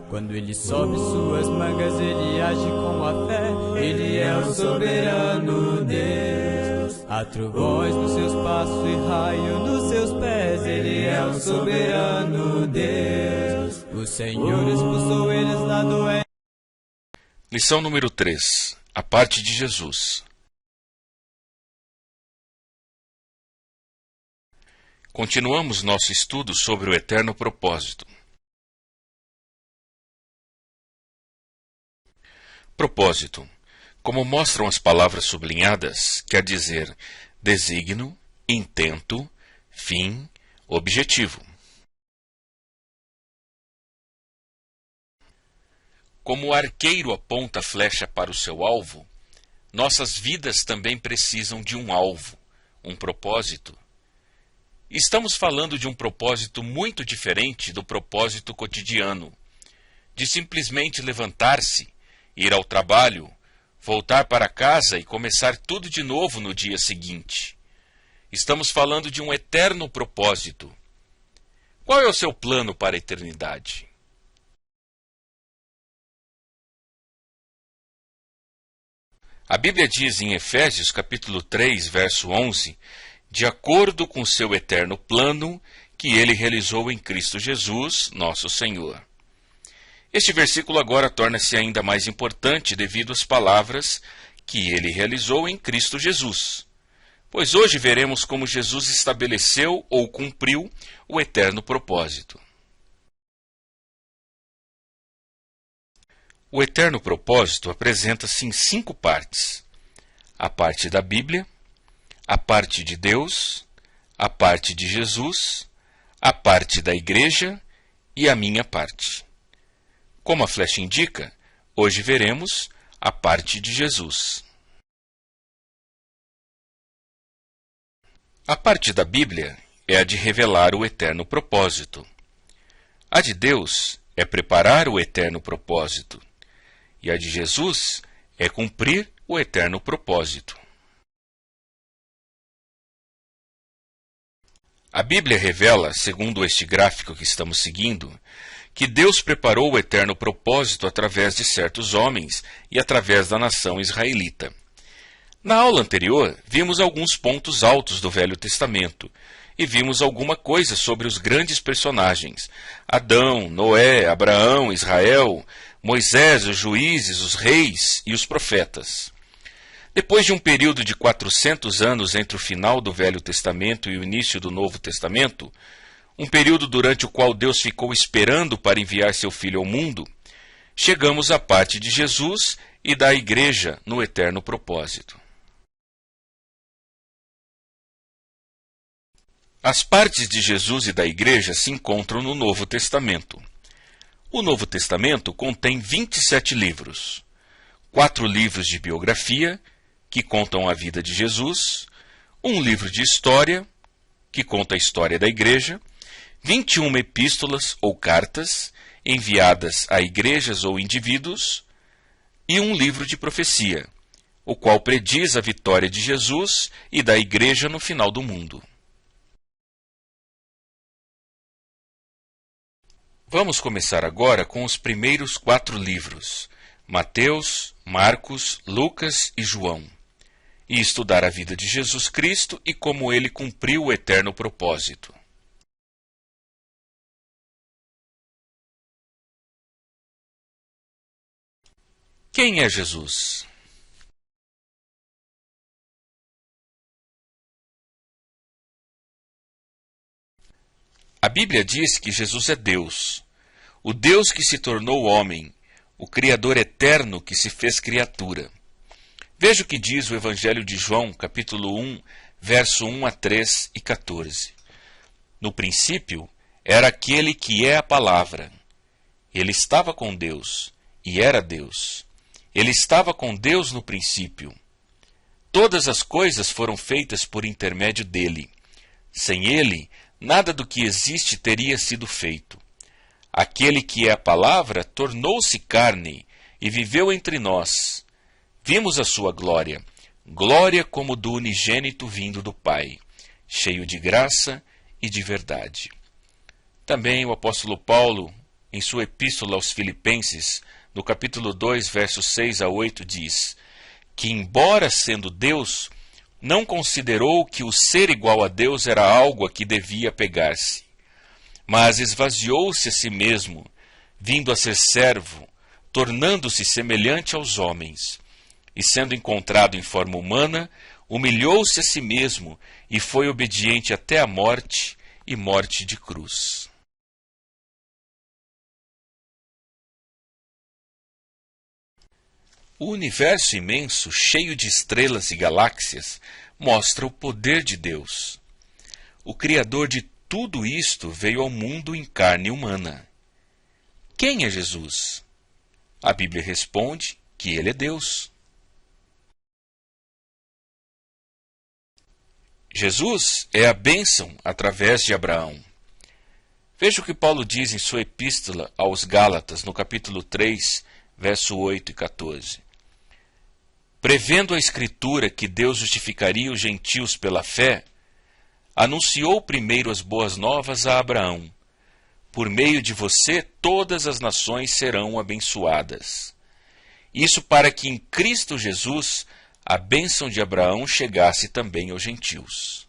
Quando ele sobe suas mangas, ele age com a fé. Ele é o soberano Deus. Há trovões nos seus passos e raio nos seus pés. Ele é o soberano Deus. O Senhor expulsou eles lá do Éden. Lição número 3. A parte de Jesus. Continuamos nosso estudo sobre o eterno propósito. Propósito, como mostram as palavras sublinhadas, quer dizer desígnio, intento, fim, objetivo. Como o arqueiro aponta a flecha para o seu alvo, nossas vidas também precisam de um alvo, um propósito. Estamos falando de um propósito muito diferente do propósito cotidiano, de simplesmente levantar-se, ir ao trabalho, voltar para casa e começar tudo de novo no dia seguinte. Estamos falando de um eterno propósito. Qual é o seu plano para a eternidade? A Bíblia diz em Efésios capítulo 3, verso 11, de acordo com seu eterno plano que ele realizou em Cristo Jesus, nosso Senhor. Este versículo agora torna-se ainda mais importante devido às palavras que ele realizou em Cristo Jesus. Pois hoje veremos como Jesus estabeleceu ou cumpriu o eterno propósito. O eterno propósito apresenta-se em 5 partes: a parte da Bíblia, a parte de Deus, a parte de Jesus, a parte da Igreja e a minha parte. Como a flecha indica, hoje veremos a parte de Jesus. A parte da Bíblia é a de revelar o eterno propósito. A de Deus é preparar o eterno propósito. E a de Jesus é cumprir o eterno propósito. A Bíblia revela, segundo este gráfico que estamos seguindo, que Deus preparou o eterno propósito através de certos homens e através da nação israelita. Na aula anterior, vimos alguns pontos altos do Velho Testamento e vimos alguma coisa sobre os grandes personagens: Adão, Noé, Abraão, Israel, Moisés, os juízes, os reis e os profetas. Depois de um período de 400 anos entre o final do Velho Testamento e o início do Novo Testamento, um período durante o qual Deus ficou esperando para enviar seu Filho ao mundo, chegamos à parte de Jesus e da Igreja no eterno propósito. As partes de Jesus e da Igreja se encontram no Novo Testamento. O Novo Testamento contém 27 livros, 4 livros de biografia, que contam a vida de Jesus, um livro de história, que conta a história da Igreja, 21 epístolas ou cartas, enviadas a igrejas ou indivíduos, e um livro de profecia, o qual prediz a vitória de Jesus e da Igreja no final do mundo. Vamos começar agora com os primeiros 4 livros, Mateus, Marcos, Lucas e João, e estudar a vida de Jesus Cristo e como ele cumpriu o eterno propósito. Quem é Jesus? A Bíblia diz que Jesus é Deus, o Deus que se tornou homem, o Criador eterno que se fez criatura. Veja o que diz o Evangelho de João, capítulo 1, verso 1 a 3 e 14. No princípio era aquele que é a palavra. Ele estava com Deus e era Deus. Ele estava com Deus no princípio. Todas as coisas foram feitas por intermédio dele. Sem ele, nada do que existe teria sido feito. Aquele que é a palavra tornou-se carne e viveu entre nós. Vimos a sua glória, glória como do unigênito vindo do Pai, cheio de graça e de verdade. Também o apóstolo Paulo, em sua epístola aos Filipenses, no capítulo 2, versos 6 a 8, diz que, embora sendo Deus, não considerou que o ser igual a Deus era algo a que devia apegar-se, mas esvaziou-se a si mesmo, vindo a ser servo, tornando-se semelhante aos homens, e sendo encontrado em forma humana, humilhou-se a si mesmo e foi obediente até a morte e morte de cruz. O universo imenso, cheio de estrelas e galáxias, mostra o poder de Deus. O Criador de tudo isto veio ao mundo em carne humana. Quem é Jesus? A Bíblia responde que ele é Deus. Jesus é a bênção através de Abraão. Veja o que Paulo diz em sua epístola aos Gálatas, no capítulo 3, verso 8 e 14. Prevendo a Escritura que Deus justificaria os gentios pela fé, anunciou primeiro as boas novas a Abraão. Por meio de você, todas as nações serão abençoadas. Isso para que em Cristo Jesus a bênção de Abraão chegasse também aos gentios.